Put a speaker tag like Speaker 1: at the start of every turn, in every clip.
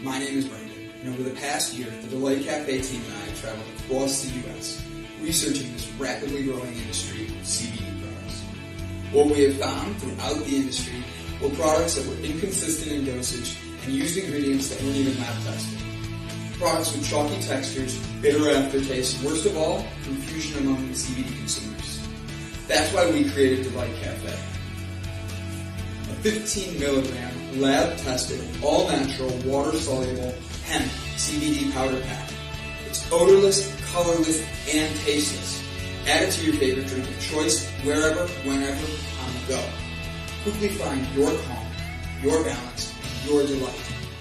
Speaker 1: My name is Brendan, and over the past year, the Delight Cafe team and I have traveled across the U.S. researching this rapidly growing industry of CBD products. What we have found throughout the industry were products that were inconsistent in dosage and used ingredients that weren't even lab tested. Products with chalky textures, bitter aftertaste, and worst of all, confusion among the CBD consumers. That's why we created Delight Cafe. A 15 milligram lab-tested, all-natural, water-soluble hemp CBD powder pack. It's odorless, colorless, and tasteless. Add it to your favorite drink of choice, wherever, whenever, on the go. Quickly find your calm, your balance, and your delight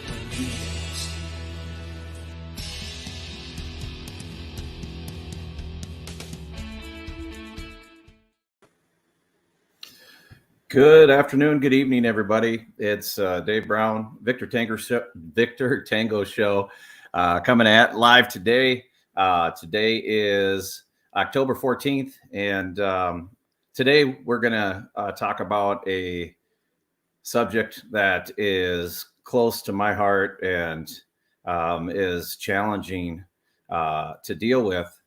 Speaker 1: when you need it most.
Speaker 2: Good afternoon, good evening, everybody. It's Dave Brown, Victor Tango Show, coming at live today. Today is October 14th, and today we're going to talk about a subject that is close to my heart and is challenging to deal with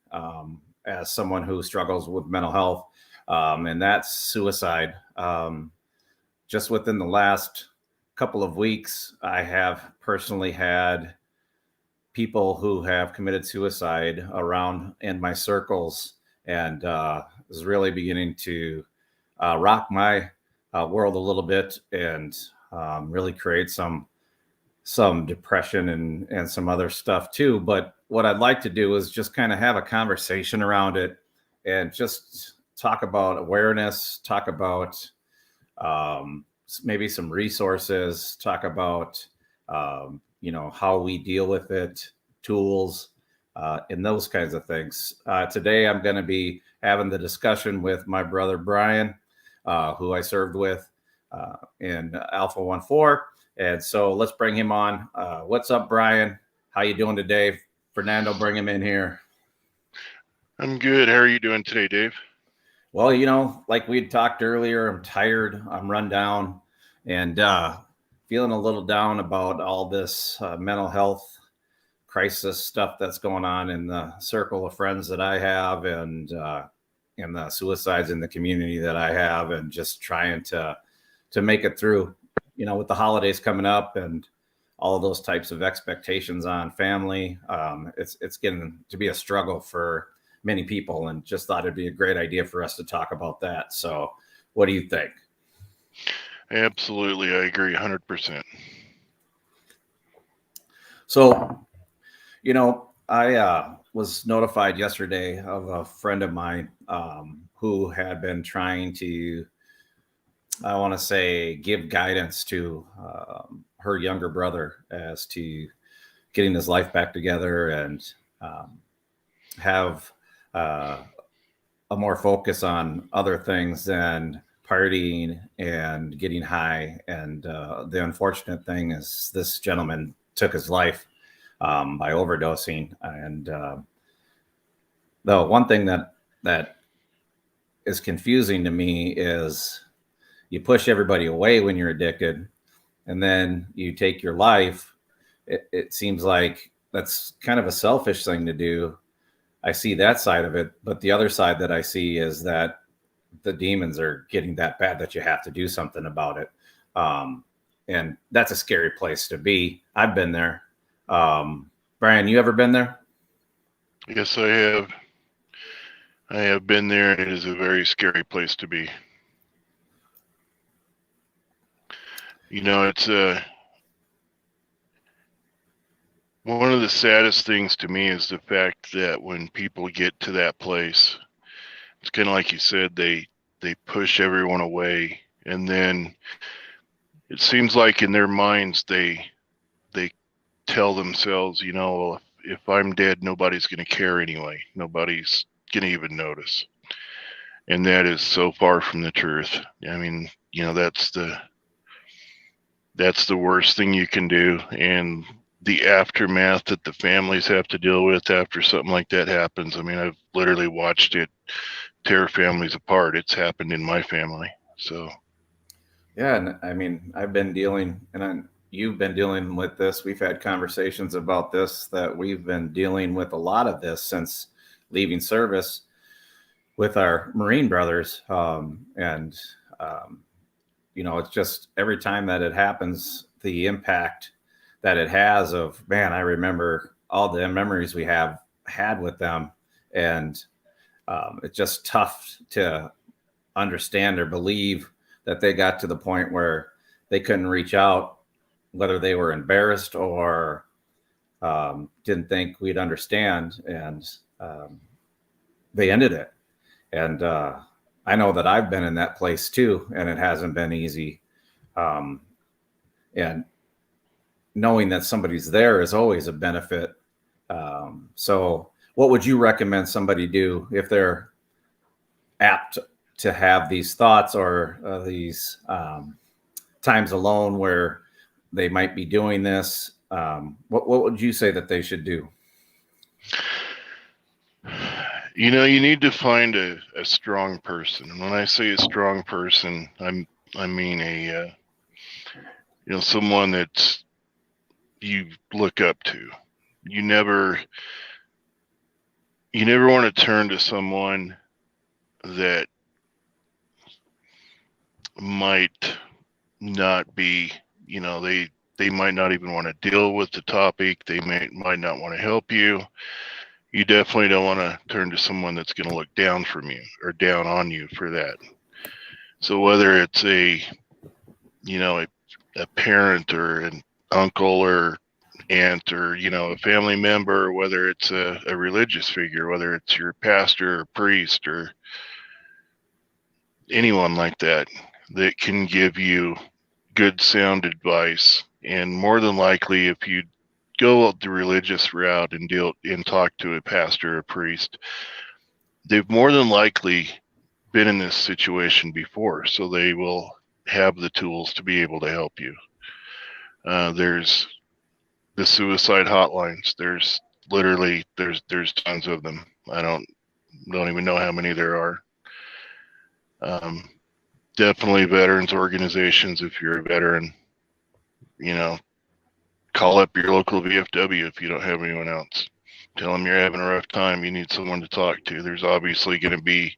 Speaker 2: as someone who struggles with mental health. And that's suicide. Just within the last couple of weeks, I have personally had people who have committed suicide around in my circles, and is really beginning to rock my world a little bit, and really create some depression and some other stuff too. But what I'd like to do is just kind of have a conversation around it and just talk about awareness, talk about maybe some resources, talk about, how we deal with it, tools, and those kinds of things. Today, I'm going to be having the discussion with my brother, Brian, who I served with in Alpha 1-4. And so let's bring him on. What's up, Brian? How you doing today? Fernando, bring him in here.
Speaker 3: I'm good. How are you doing today, Dave?
Speaker 2: Well, like we had talked earlier, I'm tired, I'm run down, and feeling a little down about all this mental health crisis stuff that's going on in the circle of friends that I have, and the suicides in the community that I have, and just trying to make it through, with the holidays coming up and all of those types of expectations on family. It's getting to be a struggle for many people, and just thought it'd be a great idea for us to talk about that. So what do you think?
Speaker 3: Absolutely. I agree 100%.
Speaker 2: So, I was notified yesterday of a friend of mine who had been trying to, I want to say, give guidance to her younger brother as to getting his life back together and have a more focus on other things than partying and getting high. And the unfortunate thing is this gentleman took his life by overdosing. And the one thing that is confusing to me is you push everybody away when you're addicted, and then you take your life. It seems like that's kind of a selfish thing to do. I see that side of it, but the other side that I see is that the demons are getting that bad that you have to do something about it. And that's a scary place to be. I've been there. Brian, you ever been there?
Speaker 3: Yes, I have. I have been there, and it is a very scary place to be. It's one of the saddest things to me is the fact that when people get to that place, it's kind of like you said, they push everyone away, and then it seems like in their minds they tell themselves, if I'm dead, nobody's going to care anyway. Nobody's going to even notice. And that is so far from the truth. I mean, that's the worst thing you can do. And the aftermath that the families have to deal with after something like that happens. I mean, I've literally watched it tear families apart. It's happened in my family. So
Speaker 2: yeah, and I mean, I've been dealing, and you've been dealing with this. We've had conversations about this, that we've been dealing with a lot of this since leaving service with our Marine brothers. It's just every time that it happens, the impact that it has of, man, I remember all the memories we have had with them. And it's just tough to understand or believe that they got to the point where they couldn't reach out, whether they were embarrassed or didn't think we'd understand. And they ended it. And I know that I've been in that place too, and it hasn't been easy. And knowing that somebody's there is always a benefit. So what would you recommend somebody do if they're apt to have these thoughts or these times alone where they might be doing this? What would you say that they should do?
Speaker 3: You need to find a strong person. And when I say a strong person, I mean a someone that you look up to. You never want to turn to someone that might not be, they might not even want to deal with the topic. They might not want to help you. You definitely don't want to turn to someone that's going to look down from you or down on you for that. So whether it's a parent or an uncle or aunt or, a family member, whether it's a religious figure, whether it's your pastor or priest or anyone like that can give you good sound advice. And more than likely, if you go the religious route and talk to a pastor or a priest, they've more than likely been in this situation before, so they will have the tools to be able to help you. There's the suicide hotlines. There's tons of them. I don't even know how many there are. Definitely veterans organizations. If you're a veteran, call up your local VFW if you don't have anyone else. Tell them you're having a rough time. You need someone to talk to. There's obviously going to be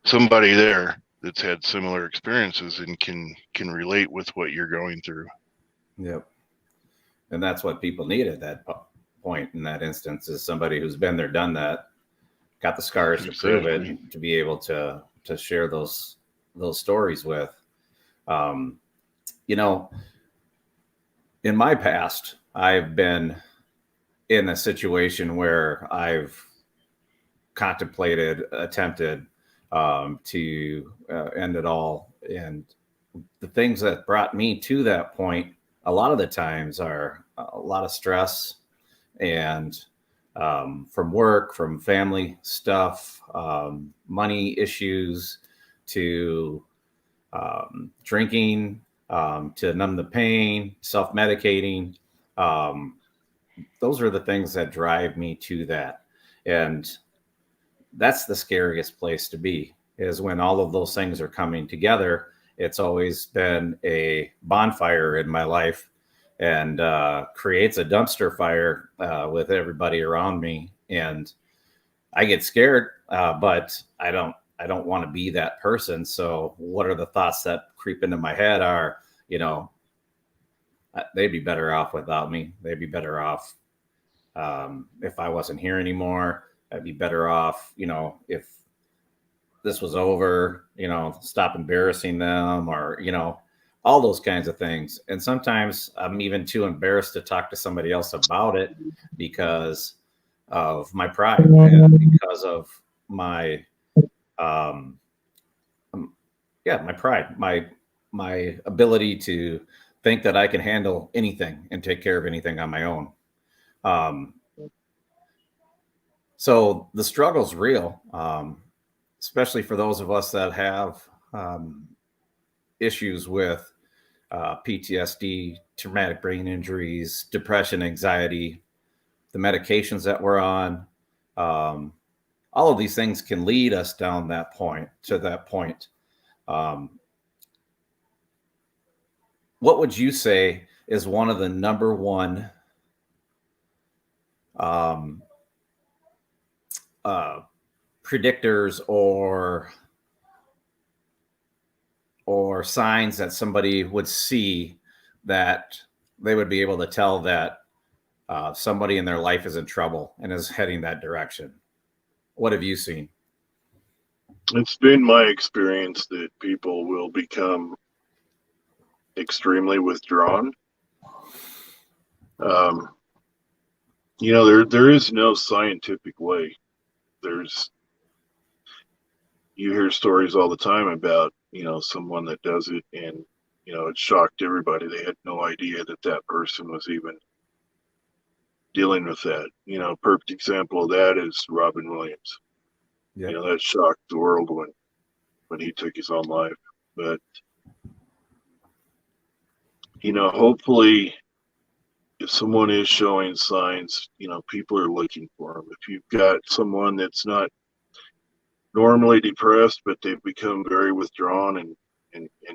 Speaker 3: somebody there that's had similar experiences and can relate with what you're going through.
Speaker 2: Yep. And that's what people need at that point in that instance, is somebody who's been there, done that, got the scars to prove it, to be able to share those stories with. In my past, I've been in a situation where I've attempted to end it all. And the things that brought me to that point, a lot of the times, are a lot of stress and from work, from family stuff, money issues, to drinking, to numb the pain, self-medicating. Those are the things that drive me to that. And that's the scariest place to be, is when all of those things are coming together. It's always been a bonfire in my life, and creates a dumpster fire with everybody around me. And I get scared, but I don't want to be that person. So what are the thoughts that creep into my head are, they'd be better off without me. They'd be better off if I wasn't here anymore. I'd be better off, if this was over, stop embarrassing them, or, all those kinds of things. And sometimes I'm even too embarrassed to talk to somebody else about it because of my pride and because of my my pride, my ability to think that I can handle anything and take care of anything on my own. So the struggle's real, especially for those of us that have issues with PTSD, traumatic brain injuries, depression, anxiety, the medications that we're on. All of these things can lead us down that point. What would you say is one of the number one predictors or signs that somebody would see that they would be able to tell that somebody in their life is in trouble and is heading that direction. What have you seen?
Speaker 4: It's been my experience that people will become extremely withdrawn. There is no scientific way. You hear stories all the time about, someone that does it, and, it shocked everybody. They had no idea that person was even dealing with that. Perfect example of that is Robin Williams.
Speaker 2: Yeah.
Speaker 4: That shocked the world when he took his own life. But, hopefully if someone is showing signs, people are looking for them. If you've got someone that's not normally depressed, but they've become very withdrawn and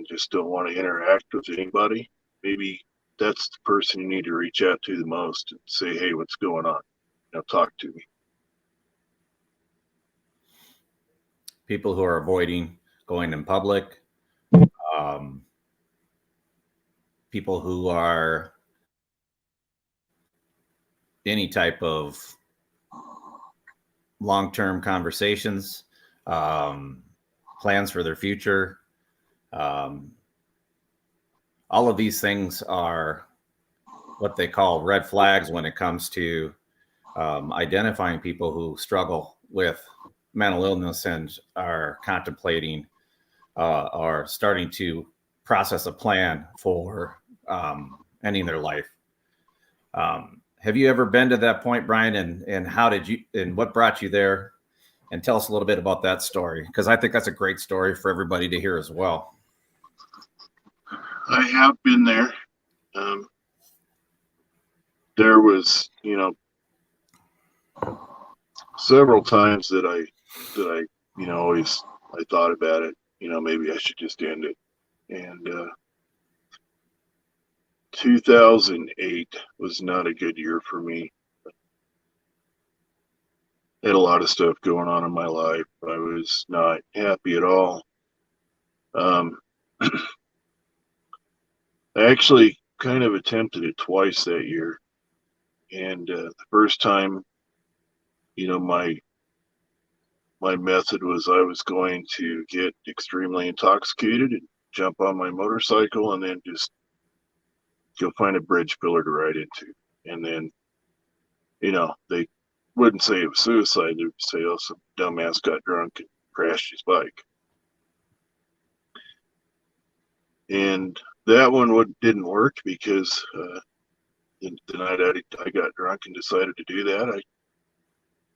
Speaker 4: just don't want to interact with anybody, maybe that's the person you need to reach out to the most and say, hey, what's going on? Talk to me.
Speaker 2: People who are avoiding going in public, people who are any type of long-term conversations, plans for their future. All of these things are what they call red flags when it comes to identifying people who struggle with mental illness and are contemplating or starting to process a plan for ending their life. Have you ever been to that point, Brian? And how did you, and what brought you there? And tell us a little bit about that story, because I think that's a great story for everybody to hear as well.
Speaker 4: I have been there. There was, several times that I always I thought about it. Maybe I should just end it. And 2008 was not a good year for me. I had a lot of stuff going on in my life. I was not happy at all. I actually kind of attempted it twice that year. And the first time, my method was I was going to get extremely intoxicated and jump on my motorcycle and then just go find a bridge pillar to ride into. And then, they wouldn't say it was suicide. They would say, oh, some dumbass got drunk and crashed his bike. And that one didn't work because the night I got drunk and decided to do that, I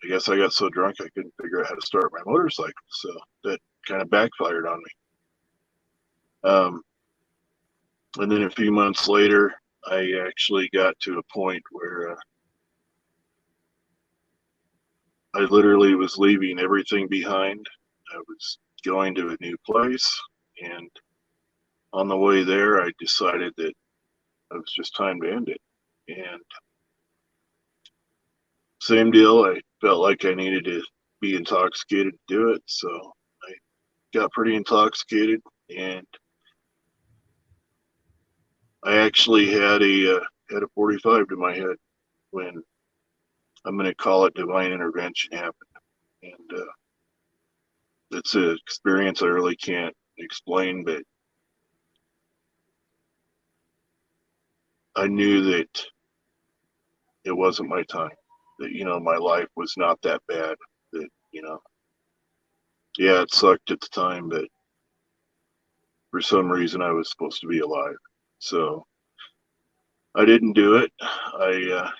Speaker 4: guess I got so drunk I couldn't figure out how to start my motorcycle. So that kind of backfired on me. And then a few months later, I actually got to a point where I literally was leaving everything behind. I was going to a new place, and on the way there, I decided that it was just time to end it. And same deal, I felt like I needed to be intoxicated to do it, so I got pretty intoxicated, and I actually had a 45 to my head when, I'm going to call it, divine intervention happened. And it's an experience I really can't explain, but I knew that it wasn't my time, that, my life was not that bad, that, yeah, it sucked at the time, but for some reason I was supposed to be alive. So I didn't do it. I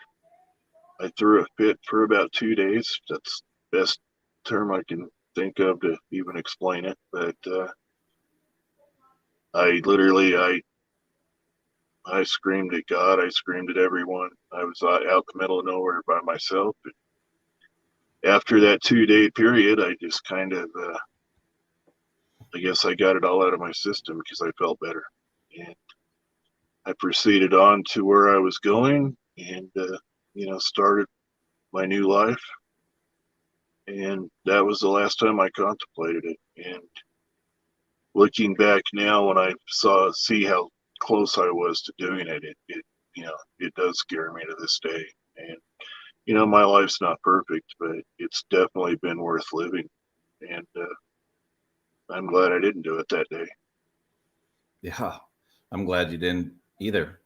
Speaker 4: threw a fit for about 2 days. That's the best term I can think of to even explain it. But I screamed at God. I screamed at everyone. I was out in the middle of nowhere by myself. And after that 2-day period, I just kind of, I guess I got it all out of my system because I felt better. And I proceeded on to where I was going and, started my new life. And that was the last time I contemplated it. And looking back now, when I see how close I was to doing it, it does scare me to this day. And, my life's not perfect, but it's definitely been worth living. And I'm glad I didn't do it that day.
Speaker 2: Yeah, I'm glad you didn't either.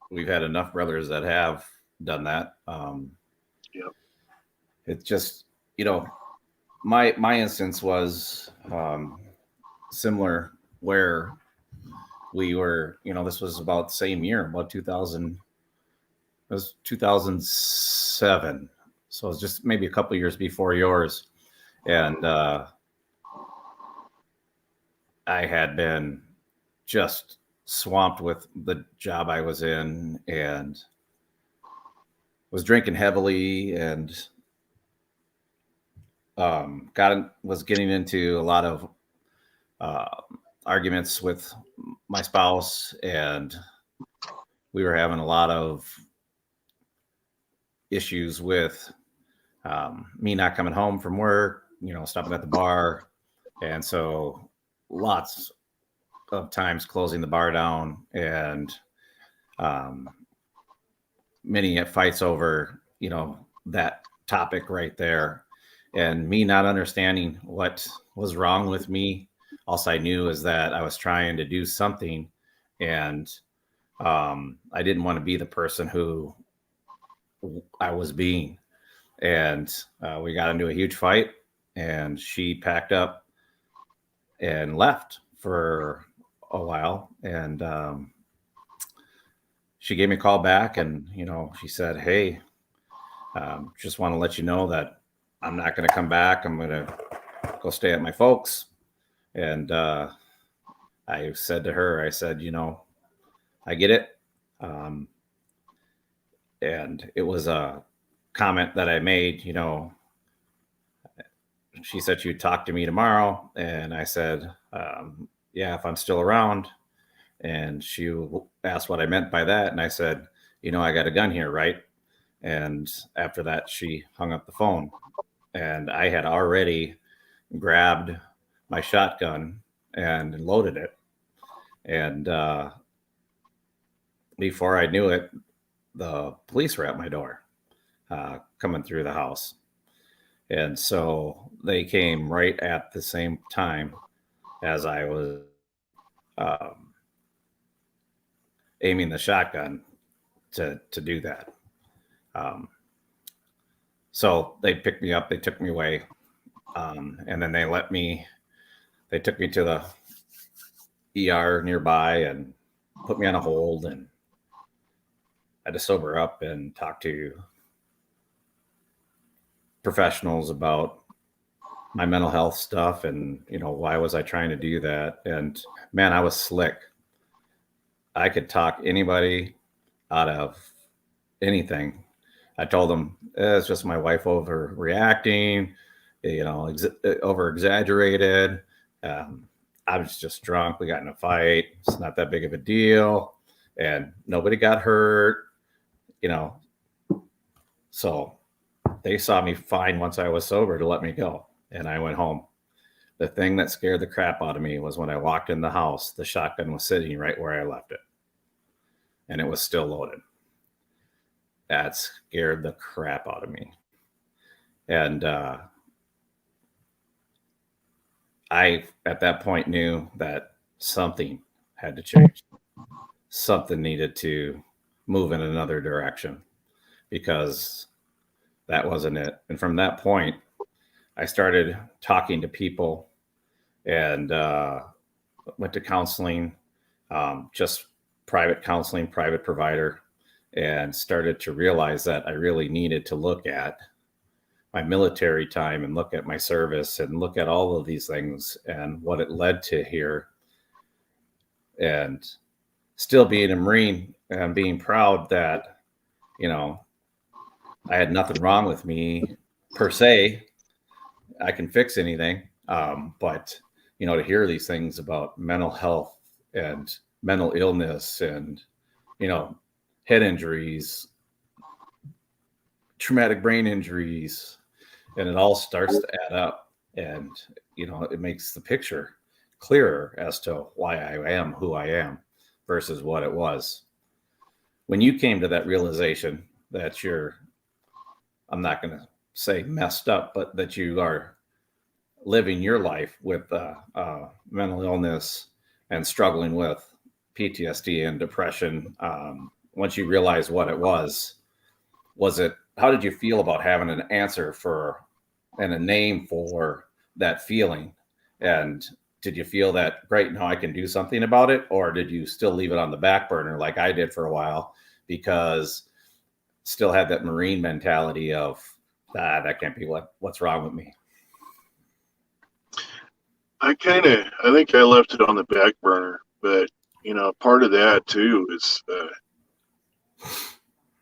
Speaker 2: We've had enough brothers that have done that.
Speaker 4: Yep.
Speaker 2: It's just, my instance was similar, where we were, this was about the same year, about 2000. It was 2007, so it was just maybe a couple of years before yours, and I had been just swamped with the job I was in, and was drinking heavily, and was getting into a lot of arguments with my spouse, and we were having a lot of issues with me not coming home from work, stopping at the bar. And so lots of times closing the bar down, and many fights over, that topic right there. And me not understanding what was wrong with me. All I knew is that I was trying to do something, and I didn't want to be the person who I was being. And we got into a huge fight, and she packed up and left for a while. And she gave me a call back, and, she said, "Hey, just want to let you know that I'm not going to come back. I'm going to go stay at my folks." And I said to her, I said, I get it. And it was a comment that I made, she said she'd talk to me tomorrow. And I said, yeah, if I'm still around. And she asked what I meant by that. And I said, I got a gun here, right? And after that, she hung up the phone. And I had already grabbed my shotgun and loaded it. And before I knew it, the police were at my door, coming through the house. And so they came right at the same time as I was aiming the shotgun to do that. So they picked me up, they took me away, and then they took me to the ER nearby and put me on a hold, and I had to sober up and talk to professionals about my mental health stuff, and why was I trying to do that. And man, I was slick. I could talk anybody out of anything. I told them, it's just my wife overreacting, over exaggerated. I was just drunk. We got in a fight. It's not that big of a deal, and nobody got hurt. So they saw me fine once I was sober to let me go, and I went home. The thing that scared the crap out of me was when I walked in the house, the shotgun was sitting right where I left it, and it was still loaded. That scared the crap out of me. And I, at that point, knew that something had to change. Something needed to move in another direction, because that wasn't it. And from that point, I started talking to people, and went to counseling, just private counseling, private provider, and started to realize that I really needed to look at my military time and look at my service and look at all of these things and what it led to here. And still being a Marine and being proud that, I had nothing wrong with me per se. I can fix anything. But, to hear these things about mental health and mental illness and, head injuries, traumatic brain injuries, and it all starts to add up. And, it makes the picture clearer as to why I am who I am versus what it was. When you came to that realization that I'm not going to say messed up, but that you are living your life with mental illness and struggling with PTSD and depression, once you realized what it was how did you feel about having an answer for and a name for that feeling? And did you feel that, great, now I can do something about it? Or did you still leave it on the back burner like I did for a while, because still had that Marine mentality of, that can't be what's wrong with me?
Speaker 4: I think I left it on the back burner, but part of that too is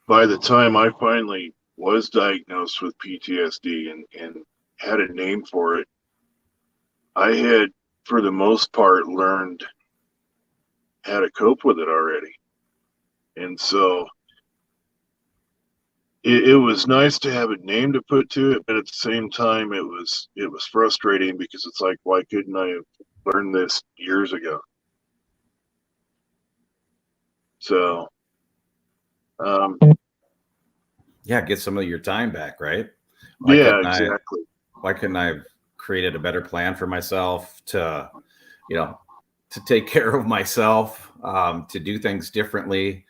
Speaker 4: by the time I finally was diagnosed with PTSD and had a name for it, I had, for the most part, learned how to cope with it already. And so it was nice to have a name to put to it, but at the same time, it was frustrating, because it's like, why couldn't I have learned this years ago? So,
Speaker 2: get some of your time back, right?
Speaker 4: Exactly.
Speaker 2: Why couldn't I have created a better plan for myself to take care of myself, to do things differently,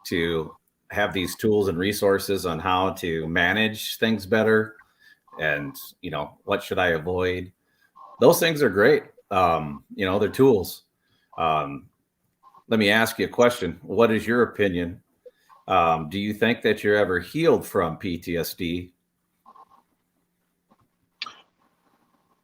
Speaker 2: to have these tools and resources on how to manage things better, and what should I avoid? Those things are great. They're tools. Let me ask you a question. What is your opinion? Do you think that you're ever healed from PTSD?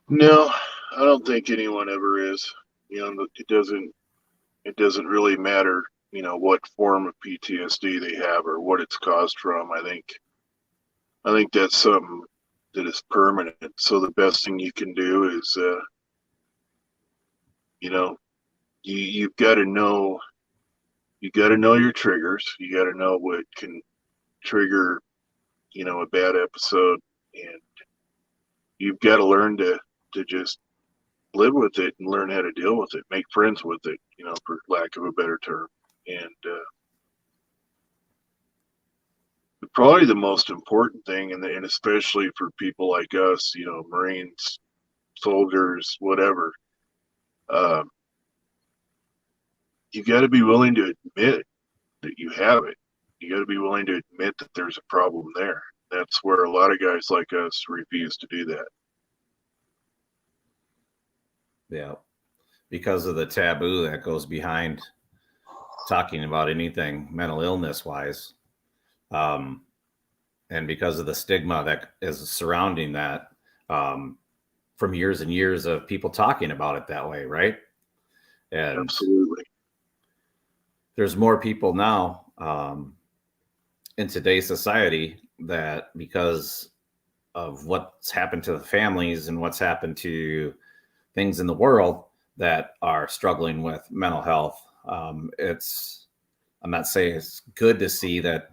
Speaker 4: No, I don't think anyone ever is. It doesn't really matter, what form of PTSD they have or what it's caused from. I think that's something that is permanent. So the best thing you can do is, you've got to know, your triggers. You got to know what can trigger, a bad episode, and you've got to learn to just live with it and learn how to deal with it, make friends with it, for lack of a better term. And probably the most important thing, and especially for people like us, Marines, soldiers, whatever, you got to be willing to admit that you have it. You got to be willing to admit that there's a problem there. That's where a lot of guys like us refuse to do that.
Speaker 2: Yeah, because of the taboo that goes behind talking about anything mental illness wise, and because of the stigma that is surrounding that, from years and years of people talking about it that way, right? And
Speaker 4: absolutely,
Speaker 2: there's more people now in today's society that, because of what's happened to the families and what's happened to things in the world, that are struggling with mental health. I'm not saying it's good to see that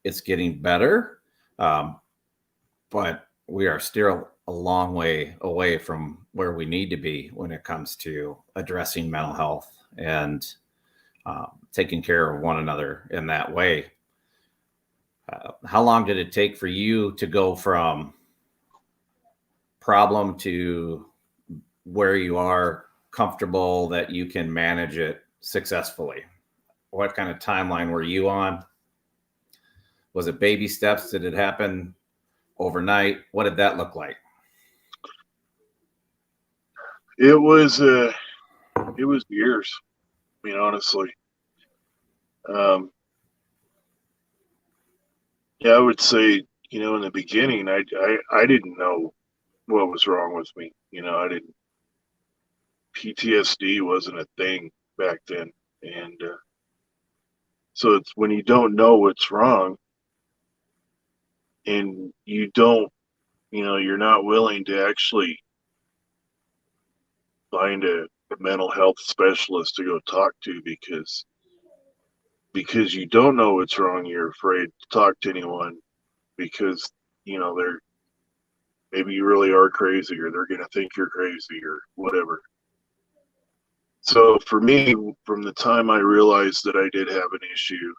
Speaker 2: it's getting better, but we are still a long way away from where we need to be when it comes to addressing mental health and taking care of one another in that way. How long did it take for you to go from problem to where you are comfortable that you can manage it successfully? What kind of timeline were you on? Was it baby steps? Did it happen overnight? What did that look like?
Speaker 4: It was years. I mean, honestly, I would say, in the beginning, I didn't know what was wrong with me. PTSD wasn't a thing back then, and so it's when you don't know what's wrong, and you don't, you're not willing to actually find a a mental health specialist to go talk to, because you don't know what's wrong. You're afraid to talk to anyone because, they're, maybe you really are crazy, or they're going to think you're crazy or whatever. So for me, from the time I realized that I did have an issue,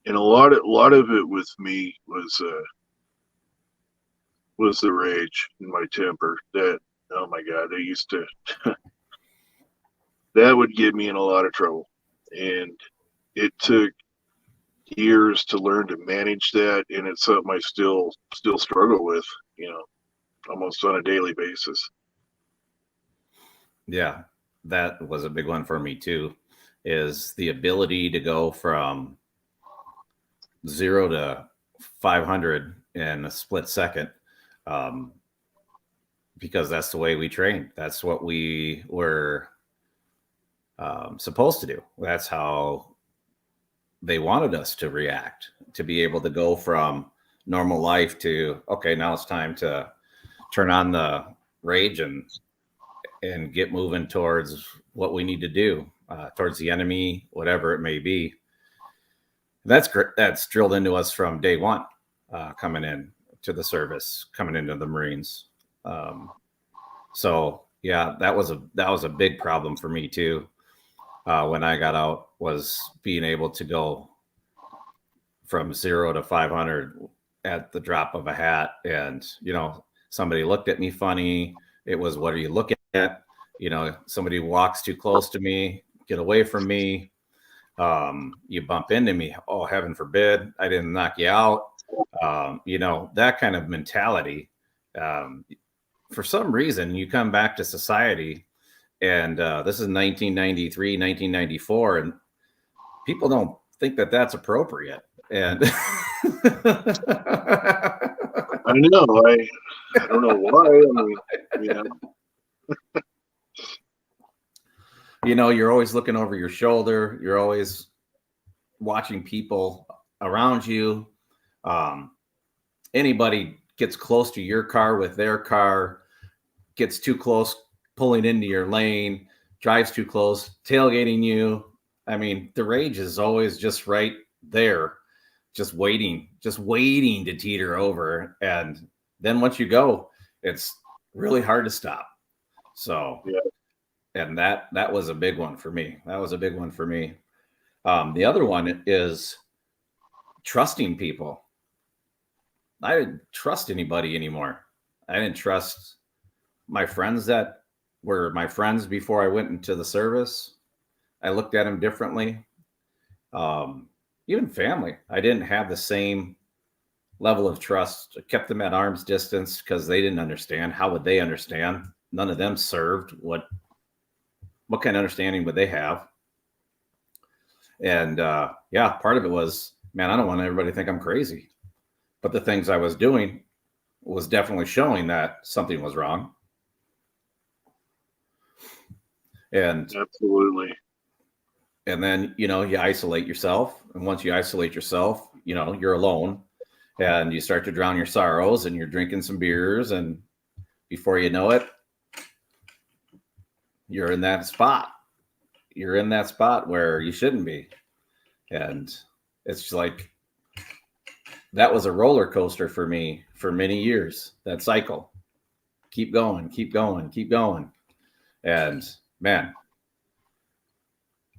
Speaker 4: and a lot of it with me was the rage and my temper. That, oh my God, I used to that would get me in a lot of trouble, and it took years to learn to manage that, and it's something I still struggle with, almost on a daily basis.
Speaker 2: Yeah, that was a big one for me too, is the ability to go from 0 to 500 in a split second. Because that's the way we train. That's what we were supposed to do. That's how they wanted us to react, to be able to go from normal life to, okay, now it's time to turn on the rage and get moving towards what we need to do, towards the enemy, whatever it may be. That's great. That's drilled into us from day one, coming in to the service, coming into the Marines. So yeah, that was a big problem for me too. When I got out, was being able to go from 0 to 500 at the drop of a hat. And, somebody looked at me funny. It was, what are you looking at? Somebody walks too close to me, get away from me. You bump into me. Oh, heaven forbid, I didn't knock you out. That kind of mentality. For some reason, you come back to society, and this is 1993, 1994, and people don't think that that's appropriate. And
Speaker 4: I know. I don't know why.
Speaker 2: You're always looking over your shoulder. You're always watching people around you. Anybody gets close to your car with their car, gets too close, pulling into your lane, drives too close, tailgating you. I mean, the rage is always just right there, just waiting to teeter over. And then once you go, it's really hard to stop. So, yeah. And that was a big one for me. The other one is trusting people. I didn't trust anybody anymore. I didn't trust my friends that were my friends before I went into the service. I looked at them differently. Even family, I didn't have the same level of trust. I kept them at arm's distance because they didn't understand. How would they understand? None of them served. What kind of understanding would they have? And part of it was, man, I don't want everybody to think I'm crazy. But the things I was doing was definitely showing that something was wrong. And
Speaker 4: absolutely.
Speaker 2: And then, you isolate yourself. And once you isolate yourself, you're alone, and you start to drown your sorrows, and you're drinking some beers. And before you know it, you're in that spot. You're in that spot where you shouldn't be. And it's just like, that was a roller coaster for me for many years, that cycle. Keep going. And man,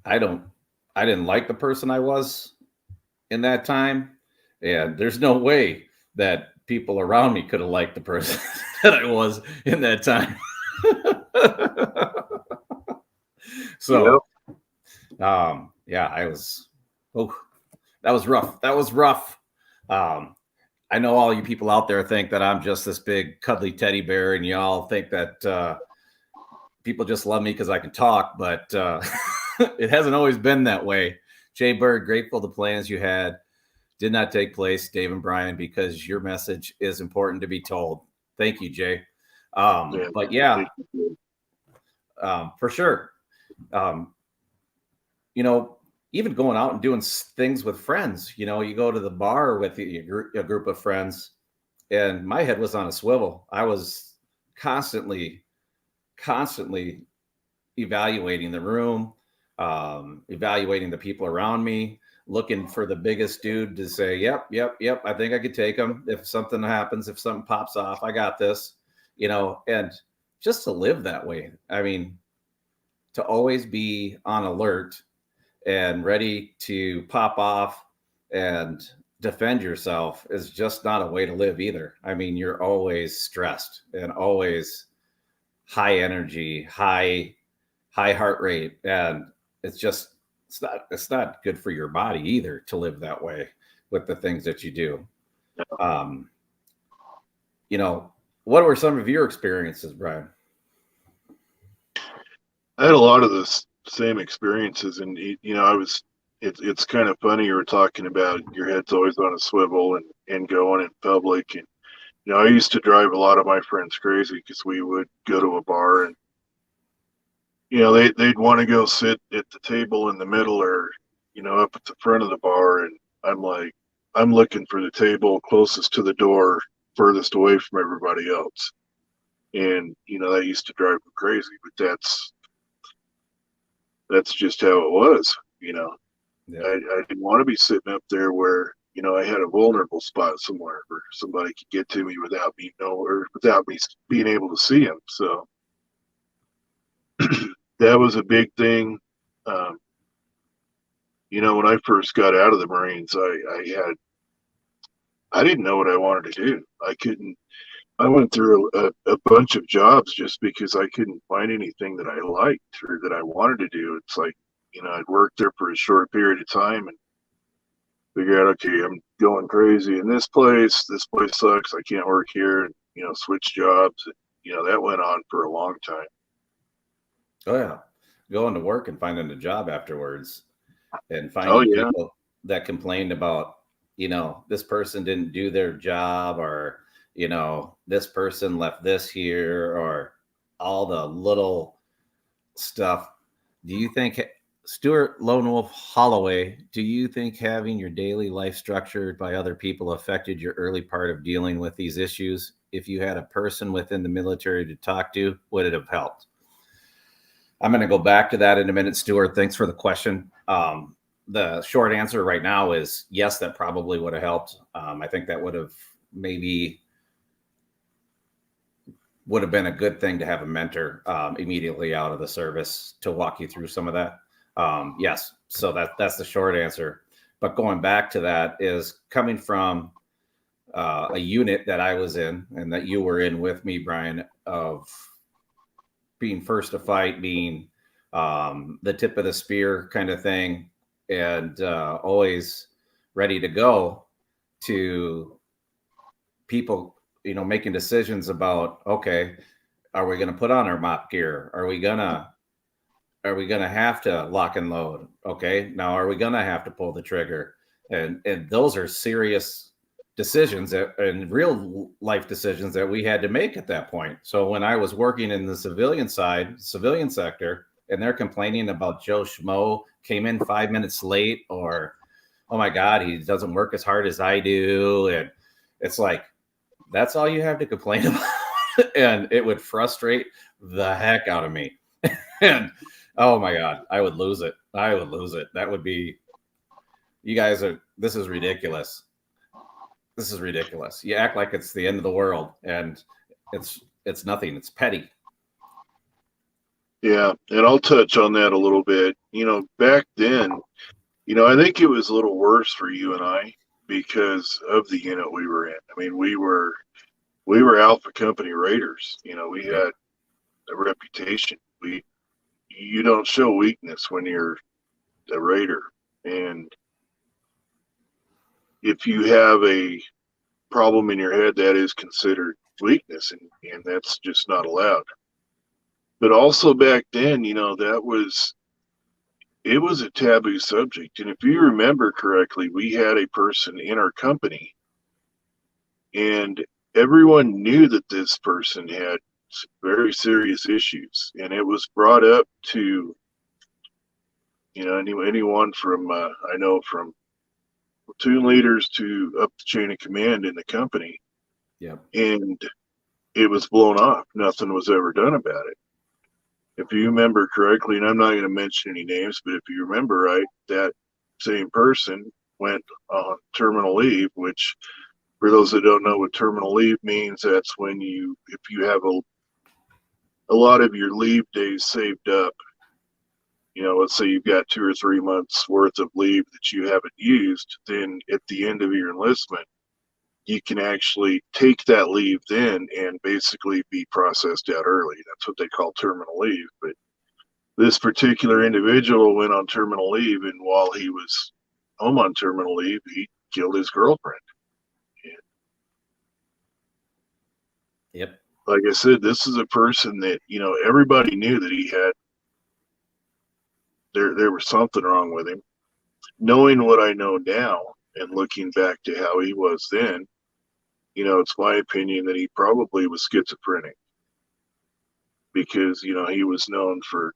Speaker 2: I didn't like the person I was in that time. And there's no way that people around me could have liked the person that I was in that time. So, that was rough. I know all you people out there think that I'm just this big cuddly teddy bear, and y'all think that people just love me because I can talk, but it hasn't always been that way. Jay Bird, grateful the plans you had did not take place, Dave and Brian, because your message is important to be told. Thank you, Jay. But yeah, for sure. Even going out and doing things with friends, you go to the bar with a group of friends, and my head was on a swivel. I was constantly constantly evaluating the room, evaluating the people around me, looking for the biggest dude to say, yep, I think I could take him. If something happens, if something pops off, I got this, and just to live that way. I mean, to always be on alert and ready to pop off and defend yourself is just not a way to live either. I mean, you're always stressed and always high energy, high heart rate, and it's not good for your body either to live that way with the things that you do. What were some of your experiences, Brian?
Speaker 4: I had a lot of the same experiences, and it's kind of funny. You were talking about your head's always on a swivel and going in public, and I used to drive a lot of my friends crazy because we would go to a bar and they'd want to go sit at the table in the middle or up at the front of the bar, and I'm like, I'm looking for the table closest to the door, furthest away from everybody else, and that used to drive me crazy. But that's just how it was.
Speaker 2: Yeah.
Speaker 4: I didn't want to be sitting up there where I had a vulnerable spot somewhere where somebody could get to me without me being able to see them. So that was a big thing. When I first got out of the Marines, I didn't know what I wanted to do. I went through a bunch of jobs just because I couldn't find anything that I liked or that I wanted to do. It's like, I'd worked there for a short period of time and figure out, okay, I'm going crazy in this place. This place sucks. I can't work here. And, switch jobs. And, that went on for a long time.
Speaker 2: Oh yeah. Going to work and finding a job afterwards and finding people that complained about, this person didn't do their job, or, this person left this here, or all the little stuff. Do you think, Stuart Lone Wolf Holloway, do you think having your daily life structured by other people affected your early part of dealing with these issues? If you had a person within the military to talk to, would it have helped? I'm going to go back to that in a minute, Stuart. Thanks for the question. The short answer right now is yes, that probably would have helped. I think that would have been a good thing to have a mentor immediately out of the service to walk you through some of that. Yes. So that's the short answer. But going back to that is coming from a unit that I was in and that you were in with me, Brian, of being first to fight, being the tip of the spear kind of thing, and always ready to go, to people, making decisions about, okay, are we going to put on our mop gear? Are we going to have to lock and load? Okay, now are we going to have to pull the trigger? And those are serious decisions and real life decisions that we had to make at that point. So when I was working in the civilian sector, and they're complaining about Joe Schmo came in 5 minutes late, or, oh my God, he doesn't work as hard as I do. And it's like, that's all you have to complain about. And it would frustrate the heck out of me. And oh my God, I would lose it. That would be, this is ridiculous. This is ridiculous. You act like it's the end of the world, and it's nothing. It's petty.
Speaker 4: Yeah, and I'll touch on that a little bit. Back then, I think it was a little worse for you and I because of the unit we were in. I mean, we were Alpha Company Raiders. We had a reputation. You don't show weakness when you're a Raider, and if you have a problem in your head, that is considered weakness, and that's just not allowed. But also back then, it was a taboo subject. And if you remember correctly, we had a person in our company, and everyone knew that this person had very serious issues, and it was brought up to anyone from I know from platoon leaders to up the chain of command in the company.
Speaker 2: Yeah.
Speaker 4: And it was blown off. Nothing was ever done about it. if you remember correctly, and I'm not going to mention any names, but if you remember right, that same person went on terminal leave, which for those that don't know what terminal leave means, that's when if you have a lot of your leave days saved up, let's say you've got 2 or 3 months worth of leave that you haven't used, then at the end of your enlistment, you can actually take that leave then and basically be processed out early. That's what they call terminal leave. But this particular individual went on terminal leave, and while he was home on terminal leave, he killed his girlfriend. And
Speaker 2: Yep.
Speaker 4: like I said, this is a person that, everybody knew that he had, there was something wrong with him. Knowing what I know now and looking back to how he was then, it's my opinion that he probably was schizophrenic, because, he was known for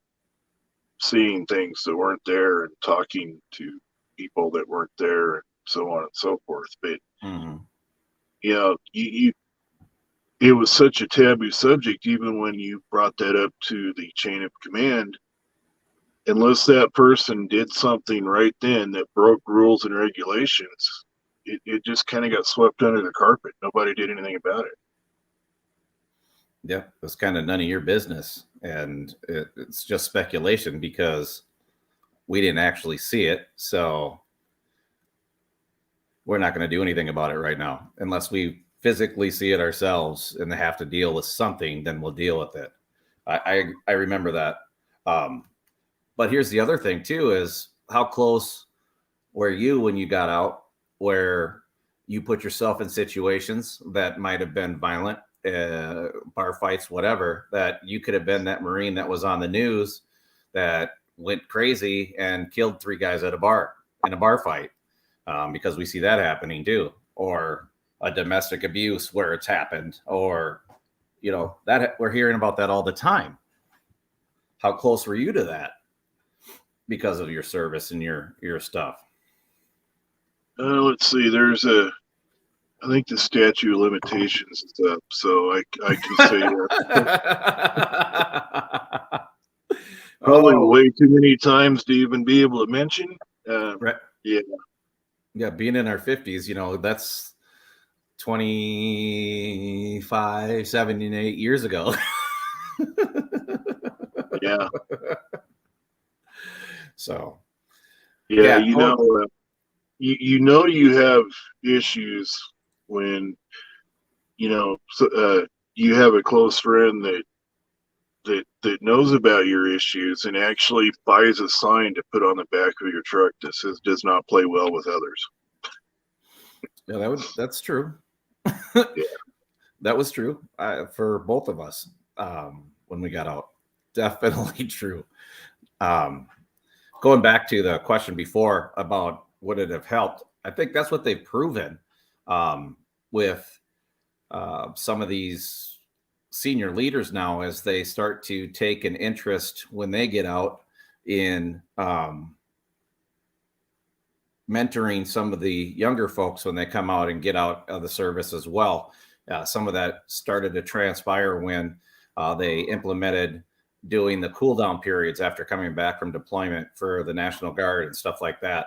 Speaker 4: seeing things that weren't there and talking to people that weren't there and so on and so forth. But, it was such a taboo subject, even when you brought that up to the chain of command, unless that person did something right then that broke rules and regulations, it just kind of got swept under the carpet. Nobody did anything about it.
Speaker 2: Yeah, it was kind of none of your business. And it's just speculation because we didn't actually see it. So we're not going to do anything about it right now. Unless we physically see it ourselves and have to deal with something, then we'll deal with it. I remember that. But here's the other thing too, is how close were you when you got out, where you put yourself in situations that might have been violent, bar fights, whatever, that you could have been that Marine that was on the news that went crazy and killed 3 guys at a bar in a bar fight, because we see that happening too, or a domestic abuse where it's happened, or, that we're hearing about that all the time. How close were you to that because of your service and your stuff?
Speaker 4: Let's see. I think the statute of limitations is up, so I can say probably way too many times to even be able to mention.
Speaker 2: Right. Yeah, being in our 50s, that's 25, 78 years ago.
Speaker 4: Yeah.
Speaker 2: So.
Speaker 4: Yeah, you have issues when you have a close friend that knows about your issues and actually buys a sign to put on the back of your truck that says "does not play well with others."
Speaker 2: Yeah, that's true.
Speaker 4: Yeah.
Speaker 2: That was true for both of us when we got out. Definitely true. Going back to the question before about would it have helped, I think that's what they've proven with some of these senior leaders now, as they start to take an interest when they get out in mentoring some of the younger folks when they come out and get out of the service as well. Some of that started to transpire when they implemented doing the cool down periods after coming back from deployment for the National Guard and stuff like that.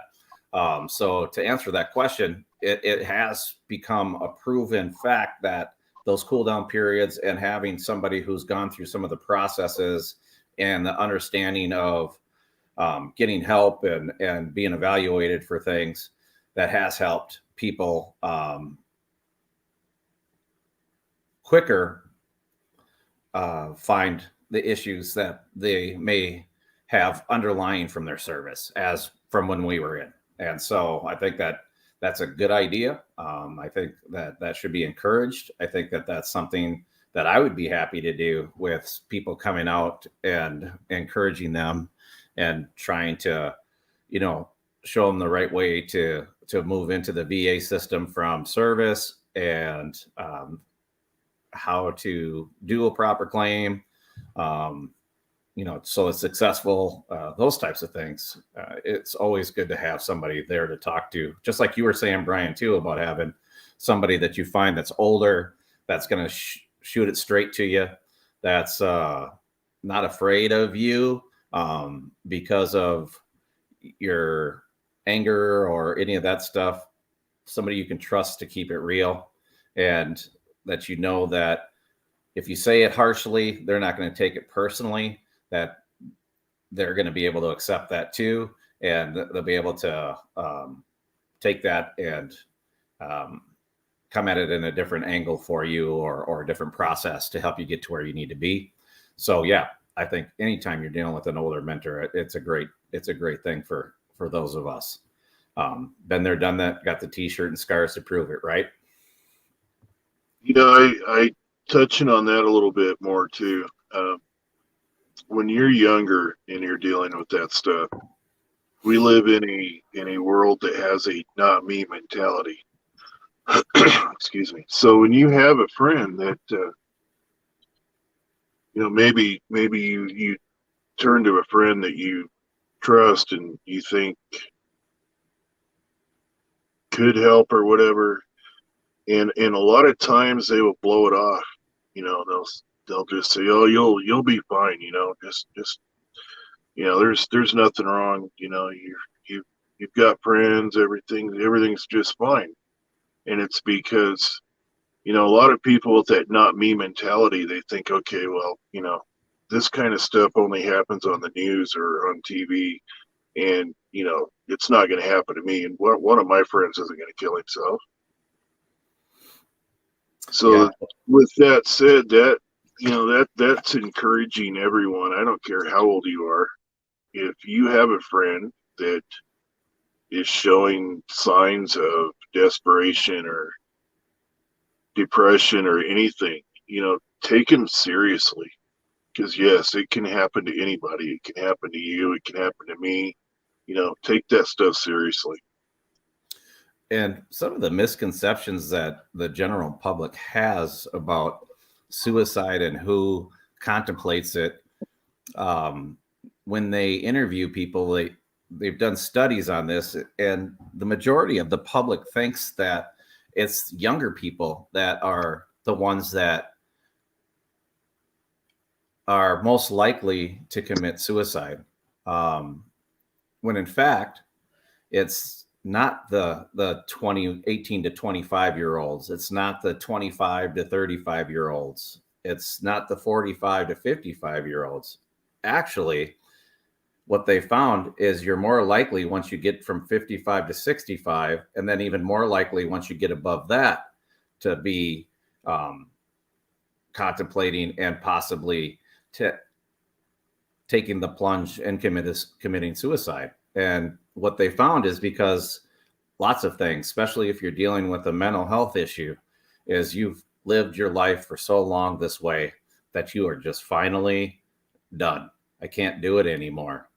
Speaker 2: So to answer that question, it has become a proven fact that those cool down periods and having somebody who's gone through some of the processes and the understanding of getting help and being evaluated for things, that has helped people quicker find the issues that they may have underlying from their service as from when we were in. And so I think that's a good idea. I think that should be encouraged. I think that's something that I would be happy to do with people coming out and encouraging them and trying to, show them the right way to move into the VA system from service, and how to do a proper claim, so it's successful, those types of things. It's always good to have somebody there to talk to, just like you were saying, Brian, too, about having somebody that you find that's older, that's going to shoot it straight to you, that's not afraid of you because of your anger or any of that stuff, somebody you can trust to keep it real, and that you know that if you say it harshly, they're not going to take it personally, that they're going to be able to accept that too, and they'll be able to take that and come at it in a different angle for you, or a different process to help you get to where you need to be. So yeah, I think anytime you're dealing with an older mentor, it's a great thing for those of us. Been there, done that, got the t-shirt and scars to prove it, right?
Speaker 4: I touching on that a little bit more too. When you're younger and you're dealing with that stuff, we live in a world that has a not me mentality. Excuse me. So when you have a friend that maybe you turn to a friend that you trust and you think could help or whatever, and a lot of times they will blow it off. They'll just say, "Oh, you'll be fine." Just there's nothing wrong. You've got friends. Everything's just fine. And it's because a lot of people with that not me mentality, they think, okay, well, this kind of stuff only happens on the news or on TV, and it's not going to happen to me. And one of my friends isn't going to kill himself. So with that said, that's encouraging everyone. I don't care how old you are. If you have a friend that is showing signs of desperation or depression or anything, take them seriously. Because yes, it can happen to anybody. It can happen to you. It can happen to me. Take that stuff seriously.
Speaker 2: And some of the misconceptions that the general public has about suicide and who contemplates it, when they interview people, they've done studies on this, and the majority of the public thinks that it's younger people that are the ones that are most likely to commit suicide, when in fact it's not the 18 to 25 year olds. It's not the 25 to 35 year olds. It's not the 45 to 55 year olds. Actually, what they found is you're more likely once you get from 55 to 65, and then even more likely once you get above that, to be contemplating and possibly taking the plunge and committing suicide. And what they found is because lots of things, especially if you're dealing with a mental health issue, is you've lived your life for so long this way that you are just finally done. I can't do it anymore.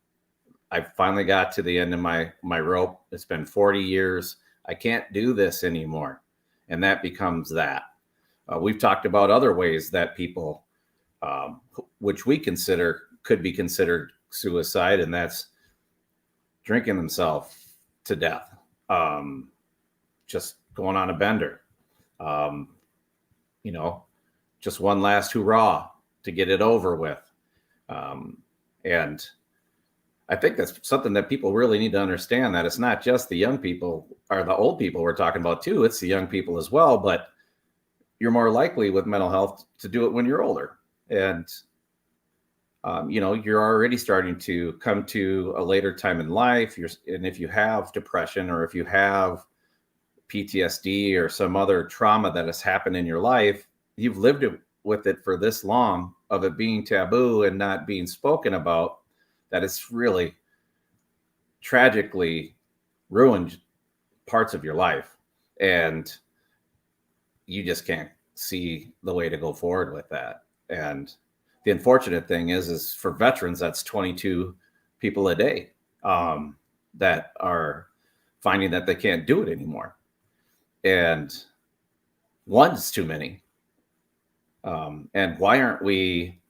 Speaker 2: I finally got to the end of my rope. It's been 40 years. I can't do this anymore. And that becomes that. We've talked about other ways that people, which we consider could be considered suicide, and that's drinking themselves to death, just going on a bender, just one last hurrah to get it over with. And I think that's something that people really need to understand, that it's not just the young people or the old people we're talking about too. It's the young people as well, but you're more likely with mental health to do it when you're older. And, you're already starting to come to a later time in life. And if you have depression, or if you have PTSD or some other trauma that has happened in your life, you've lived with it for this long, of it being taboo and not being spoken about, that it's really tragically ruined parts of your life. And you just can't see the way to go forward with that. And the unfortunate thing is for veterans, that's 22 people a day that are finding that they can't do it anymore. And one's too many. And why aren't we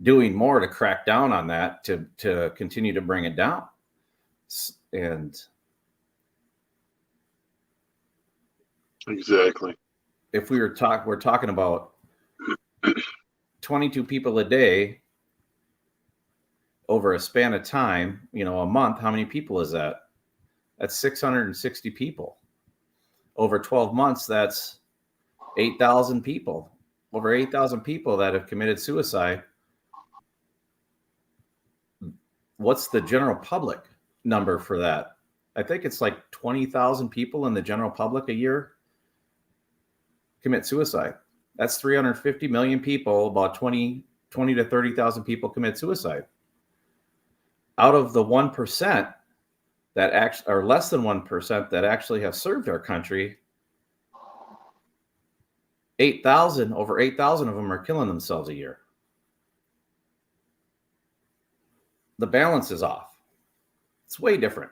Speaker 2: doing more to crack down on that, to continue to bring it down? And
Speaker 4: exactly.
Speaker 2: If we're talking about 22 people a day, over a span of time, a month, how many people is that? That's 660 people. Over 12 months, that's 8,000 people. Over 8,000 people that have committed suicide. What's the general public number for that? I think it's like 20,000 people in the general public a year commit suicide. That's 350 million people, about 20 to 30,000 people commit suicide. Out of the 1% that actually, or less than 1% that actually have served our country, over 8,000 of them are killing themselves a year. The balance is off. It's way different.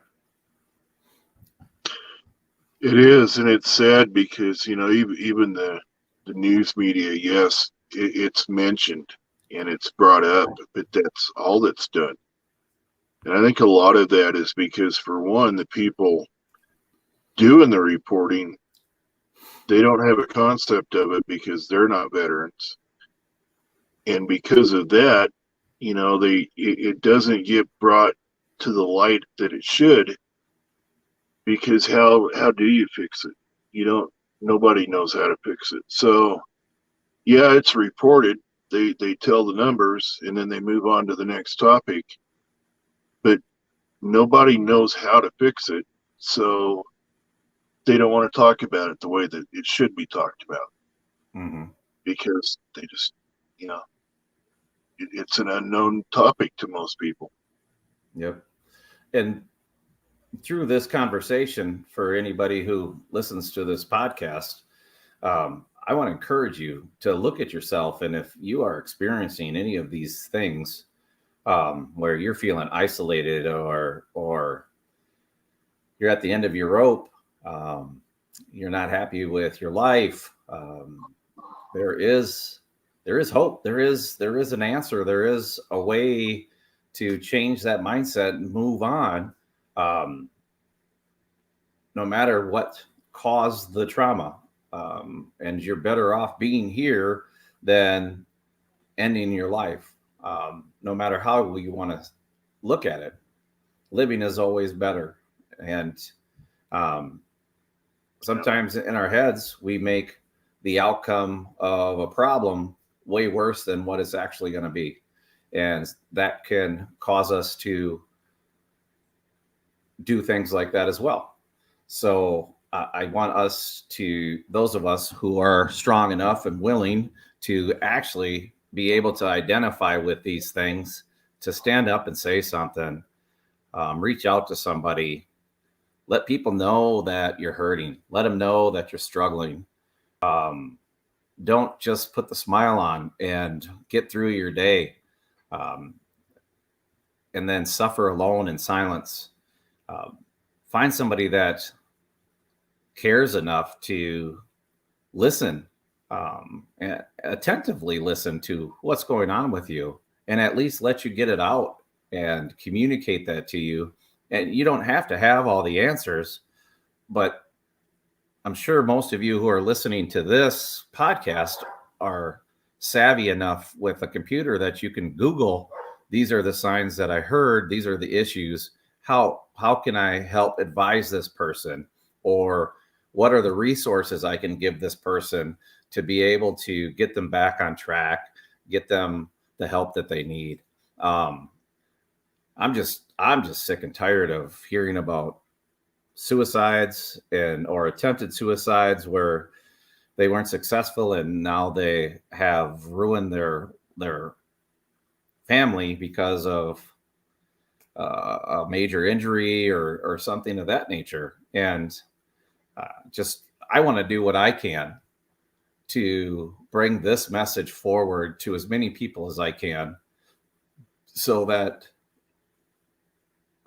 Speaker 4: It is, and it's sad because even the news media, yes, it's mentioned and it's brought up, but that's all that's done. And I think a lot of that is because, for one, the people doing the reporting, they don't have a concept of it because they're not veterans, and because of that, it doesn't get brought to the light that it should. Because how do you fix it? Nobody knows how to fix it. So yeah, it's reported. They tell the numbers and then they move on to the next topic. But nobody knows how to fix it. So they don't want to talk about it the way that it should be talked about.
Speaker 2: Mm-hmm.
Speaker 4: Because they just, it's an unknown topic to most people.
Speaker 2: Yep. And through this conversation, for anybody who listens to this podcast, I want to encourage you to look at yourself. And if you are experiencing any of these things where you're feeling isolated or you're at the end of your rope, you're not happy with your life, there is hope. There is an answer. There is a way to change that mindset and move on. No matter what caused the trauma, and you're better off being here than ending your life. No matter how you want to look at it, living is always better. And sometimes in our heads, we make the outcome of a problem way worse than what it's actually going to be. And that can cause us to do things like that as well. So I want those of us who are strong enough and willing to actually be able to identify with these things, to stand up and say something, reach out to somebody, let people know that you're hurting, let them know that you're struggling. Don't just put the smile on and get through your day, and then suffer alone in silence. Find somebody that cares enough to listen, and attentively listen to what's going on with you, and at least let you get it out and communicate that to you. And you don't have to have all the answers, but I'm sure most of you who are listening to this podcast are savvy enough with a computer that you can Google, these are the signs that I heard, these are the issues. How can I help advise this person? Or what are the resources I can give this person to be able to get them back on track, get them the help that they need? I'm just sick and tired of hearing about suicides or attempted suicides where they weren't successful and now they have ruined their family because of a major injury or something of that nature. And I want to do what I can to bring this message forward to as many people as I can so that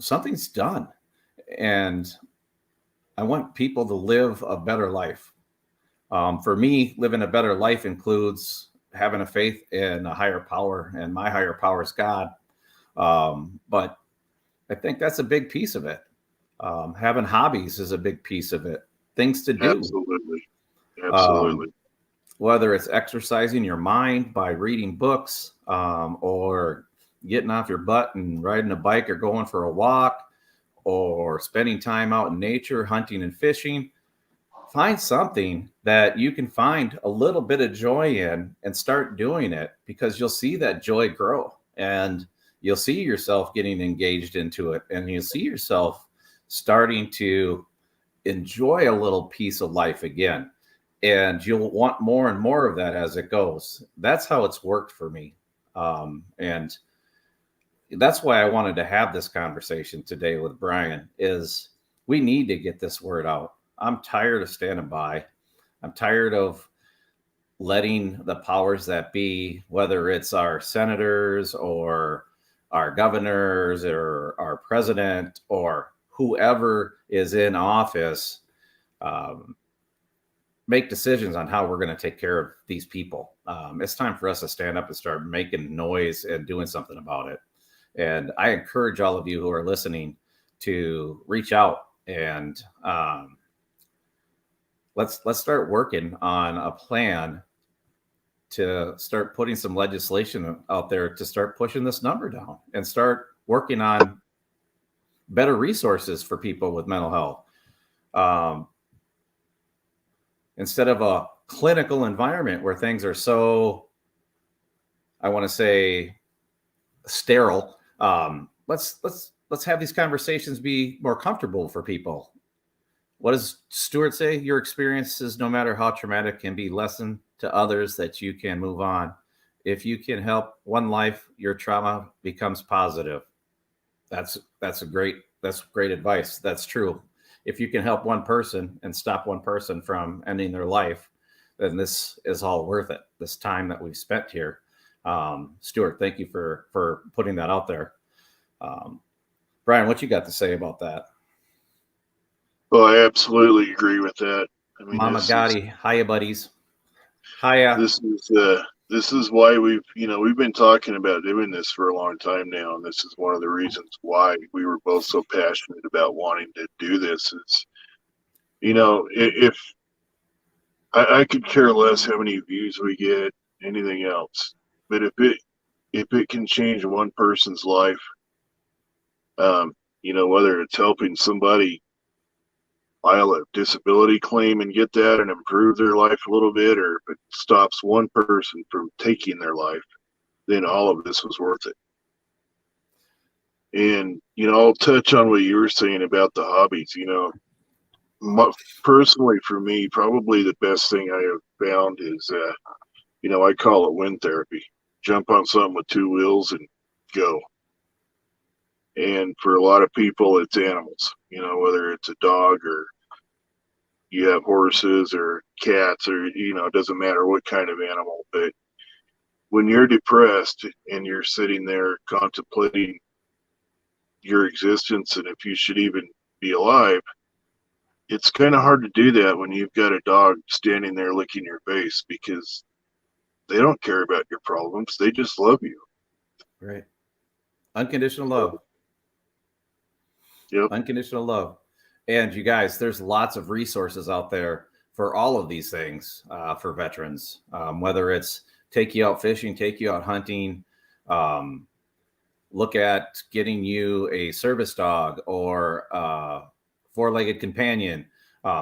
Speaker 2: something's done. And I want people to live a better life. For me, living a better life includes having a faith in a higher power, and my higher power is God. But I think that's a big piece of it. Having hobbies is a big piece of it. Things to do.
Speaker 4: Absolutely.
Speaker 2: Whether it's exercising your mind by reading books, or getting off your butt and riding a bike or going for a walk or spending time out in nature, hunting and fishing, find something that you can find a little bit of joy in and start doing it, because you'll see that joy grow and you'll see yourself getting engaged into it, and you'll see yourself starting to enjoy a little piece of life again. And you'll want more and more of that as it goes. That's how it's worked for me. And that's why I wanted to have this conversation today with Brian, is we need to get this word out. I'm tired of standing by. I'm tired of letting the powers that be, whether it's our senators or our governors or our president or whoever is in office, make decisions on how we're going to take care of these people. It's time for us to stand up and start making noise and doing something about it. And I encourage all of you who are listening to reach out and let's start working on a plan to start putting some legislation out there to start pushing this number down and start working on better resources for people with mental health. Instead of a clinical environment where things are so, I want to say, sterile, let's have these conversations be more comfortable for people. What does Stuart say? Your experiences, no matter how traumatic, can be lesson to others that you can move on. If you can help one life, your trauma becomes positive. That's great advice. That's true. If you can help one person and stop one person from ending their life, then this is all worth it. This time that we've spent here. Stuart, thank you for putting that out there. Brian, what you got to say about that?
Speaker 4: Well, I absolutely agree with that. I mean,
Speaker 2: Mama Gotti, hiya, buddies. Hiya.
Speaker 4: This is why we've been talking about doing this for a long time now, and this is one of the reasons why we were both so passionate about wanting to do this. Is, if I could care less how many views we get, anything else, but if it can change one person's life, whether it's helping somebody file a disability claim and get that and improve their life a little bit, or if it stops one person from taking their life, then all of this was worth it. And, I'll touch on what you were saying about the hobbies. Personally for me, probably the best thing I have found is, I call it wind therapy. Jump on something with two wheels and go. And for a lot of people, it's animals, whether it's a dog or you have horses or cats or, it doesn't matter what kind of animal. But when you're depressed and you're sitting there contemplating your existence and if you should even be alive, it's kind of hard to do that when you've got a dog standing there licking your face, because they don't care about your problems. They just love you.
Speaker 2: Right. Unconditional love.
Speaker 4: Yep.
Speaker 2: Unconditional love. And you guys, there's lots of resources out there for all of these things for veterans, whether it's take you out fishing, take you out hunting, look at getting you a service dog or four-legged companion.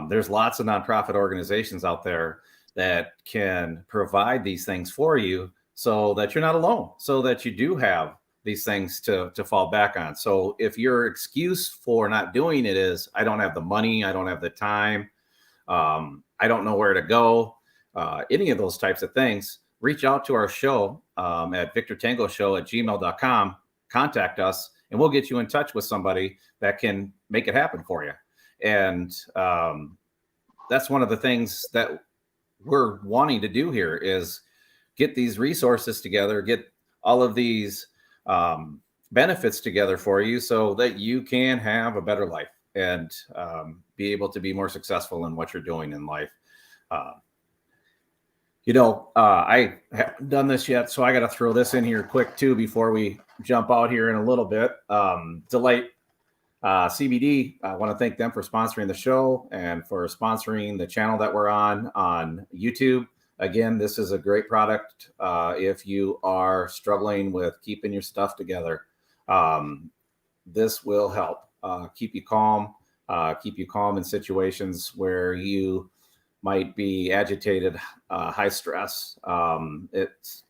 Speaker 2: There's lots of nonprofit organizations out there that can provide these things for you so that you're not alone, so that you do have these things to fall back on. So if your excuse for not doing it is, I don't have the money, I don't have the time, I don't know where to go, any of those types of things, reach out to our show at victortangoshow@gmail.com, contact us, and we'll get you in touch with somebody that can make it happen for you. And that's one of the things that we're wanting to do here is get these resources together, get all of these benefits together for you so that you can have a better life and be able to be more successful in what you're doing in life. I haven't done this yet, so I got to throw this in here quick too before we jump out here in a little bit. Delight CBD, I want to thank them for sponsoring the show and for sponsoring the channel that we're on YouTube. Again, this is a great product if you are struggling with keeping your stuff together. This will help keep you calm in situations where you might be agitated, high stress. It's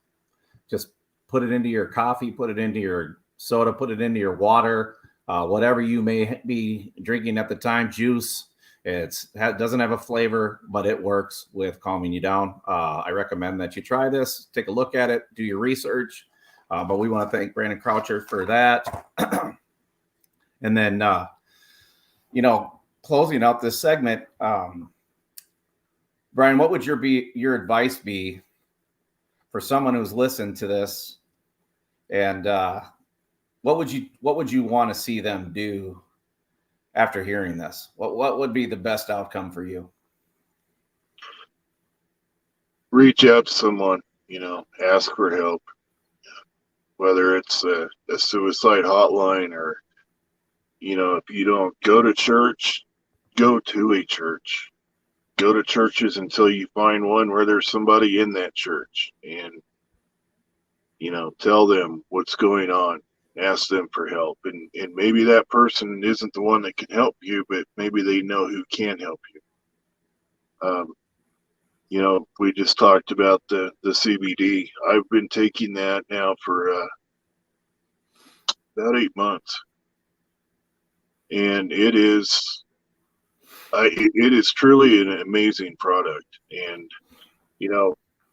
Speaker 2: just put it into your coffee, put it into your soda, put it into your water, whatever you may be drinking at the time, juice. It doesn't have a flavor, but it works with calming you down. I recommend that you try this, take a look at it, do your research. But we want to thank Brandon Croucher for that. And then, closing out this segment, Brian, what would your advice be for someone who's listened to this, and what would you want to see them do after hearing this? What would be the best outcome for you?
Speaker 4: Reach out to someone, ask for help, whether it's a suicide hotline or, if you don't go to church, go to a church. Go to churches until you find one where there's somebody in that church, and, tell them what's going on. Ask them for help, and maybe that person isn't the one that can help you, but maybe they know who can help you. We just talked about the CBD. I've been taking that now for about 8 months, and it is truly an amazing product. And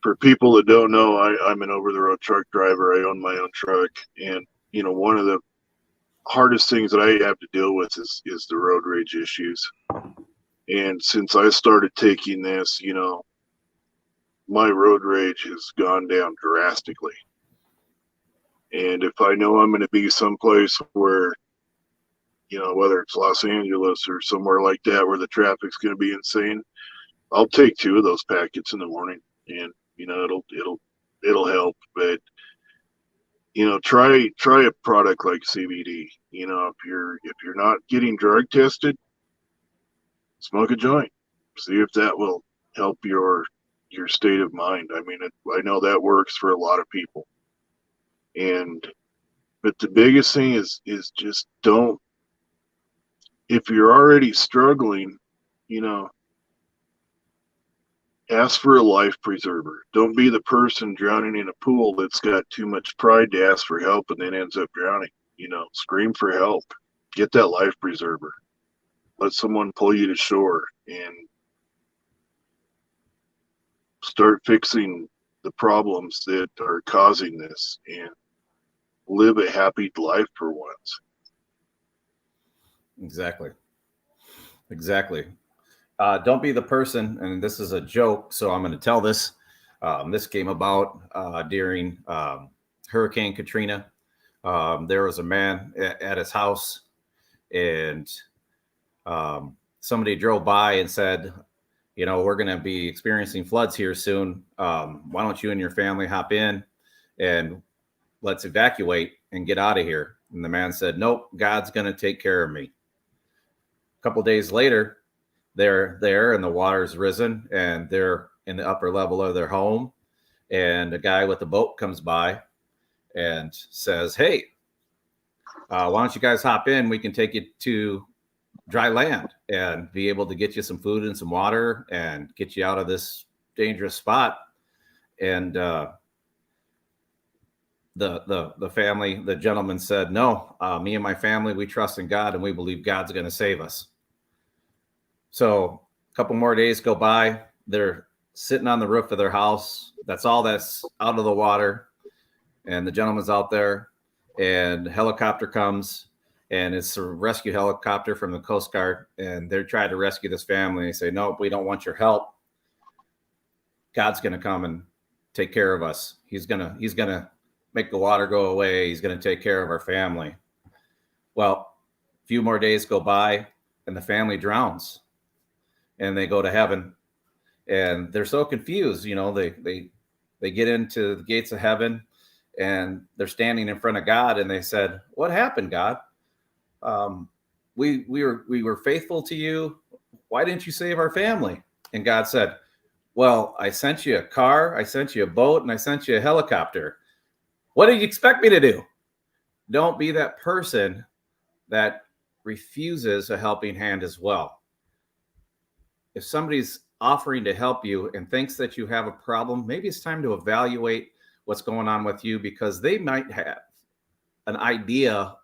Speaker 4: for people that don't know, I'm an over-the-road truck driver. I own my own truck, and one of the hardest things that I have to deal with is the road rage issues. And since I started taking this, my road rage has gone down drastically. And if I know I'm going to be someplace where, whether it's Los Angeles or somewhere like that where the traffic's going to be insane, I'll take 2 of those packets in the morning, and it'll help. But try a product like CBD. If you're not getting drug tested, smoke a joint. See if that will help your state of mind. I mean, I know that works for a lot of people. But the biggest thing is just don't. If you're already struggling, ask for a life preserver. Don't be the person drowning in a pool that's got too much pride to ask for help and then ends up drowning. Scream for help. Get that life preserver. Let someone pull you to shore and start fixing the problems that are causing this, and live a happy life for once.
Speaker 2: Exactly. Don't be the person, and this is a joke, so I'm going to tell this. This came about during Hurricane Katrina. There was a man at his house, and somebody drove by and said, we're going to be experiencing floods here soon. Why don't you and your family hop in and let's evacuate and get out of here? And the man said, nope, God's going to take care of me. A couple days later, they're there and the water's risen and they're in the upper level of their home. And a guy with a boat comes by and says, hey, why don't you guys hop in? We can take you to dry land and be able to get you some food and some water and get you out of this dangerous spot. And the family, the gentleman said, no, me and my family, we trust in God and we believe God's going to save us. So a couple more days go by. They're sitting on the roof of their house. That's all that's out of the water. And the gentleman's out there, and the helicopter comes, and it's a rescue helicopter from the Coast Guard. And they're trying to rescue this family. They say, no, we don't want your help. God's going to come and take care of us. He's going to make the water go away. He's going to take care of our family. Well, a few more days go by, and the family drowns. And they go to heaven, and they're so confused. They get into the gates of heaven, and they're standing in front of God, and they said, what happened, God? We were faithful to you. Why didn't you save our family? And God said, Well, I sent you a car, I sent you a boat, and I sent you a helicopter. What did you expect me to do? Don't be that person that refuses a helping hand as well. If somebody's offering to help you and thinks that you have a problem, maybe it's time to evaluate what's going on with you, because they might have an idea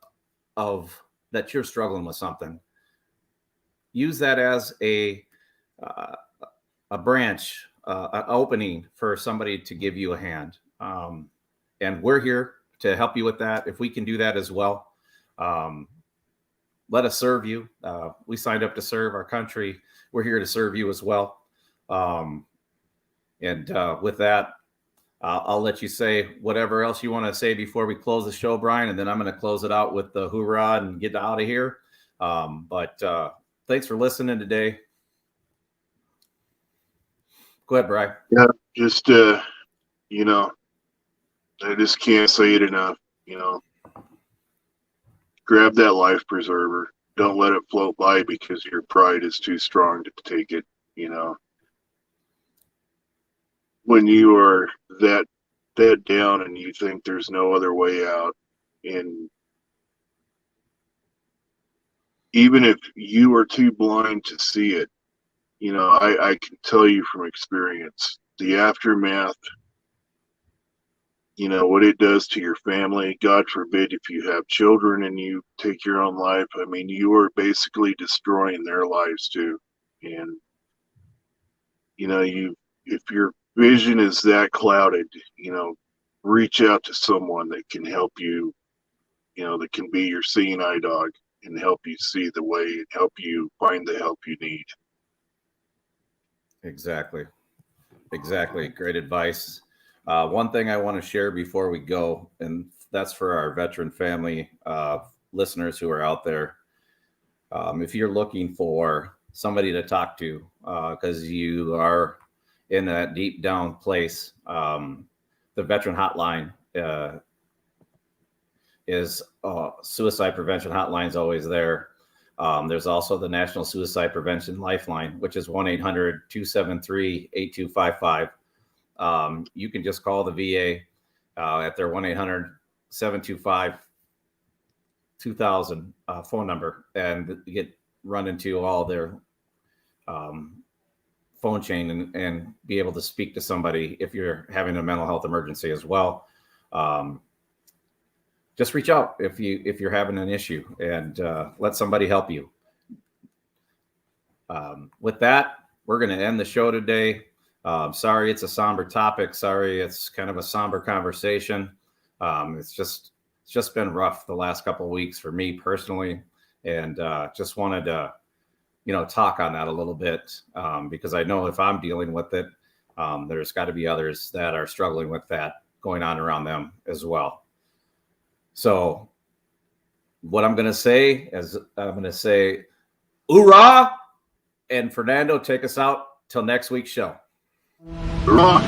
Speaker 2: of that you're struggling with something. Use that as a branch, an opening for somebody to give you a hand. And we're here to help you with that. If we can do that as well, let us serve you. We signed up to serve our country. We're here to serve you as well. With that, I'll let you say whatever else you want to say before we close the show, Brian, and then I'm going to close it out with the hoorah and get out of here. But thanks for listening today. Go ahead, Brian.
Speaker 4: Yeah, just, I just can't say it enough, grab that life preserver. Don't let it float by because your pride is too strong to take it, When you are that down and you think there's no other way out, and even if you are too blind to see it, I can tell you from experience, the aftermath, what it does to your family. God forbid if you have children and you take your own life. I mean, you are basically destroying their lives too. And, if your vision is that clouded, reach out to someone that can help you, that can be your seeing eye dog and help you see the way and help you find the help you need.
Speaker 2: Exactly. Great advice. One thing I want to share before we go, and that's for our veteran family listeners who are out there. If you're looking for somebody to talk to because you are in that deep down place, the Veteran Hotline is suicide prevention hotline is always there. There's also the National Suicide Prevention Lifeline, which is 1-800-273-8255. You can just call the VA at their 1-800-725-2000 phone number and get run into all their phone chain and be able to speak to somebody if you're having a mental health emergency as well. Just reach out if you're having an issue and let somebody help you. With that, we're going to end the show today. Sorry, it's a somber topic. Sorry, it's kind of a somber conversation. It's just been rough the last couple of weeks for me personally, and just wanted to, talk on that a little bit because I know if I'm dealing with it, there's got to be others that are struggling with that going on around them as well. So what I'm going to say is hoorah, and Fernando, take us out till next week's show.
Speaker 4: Hoorah.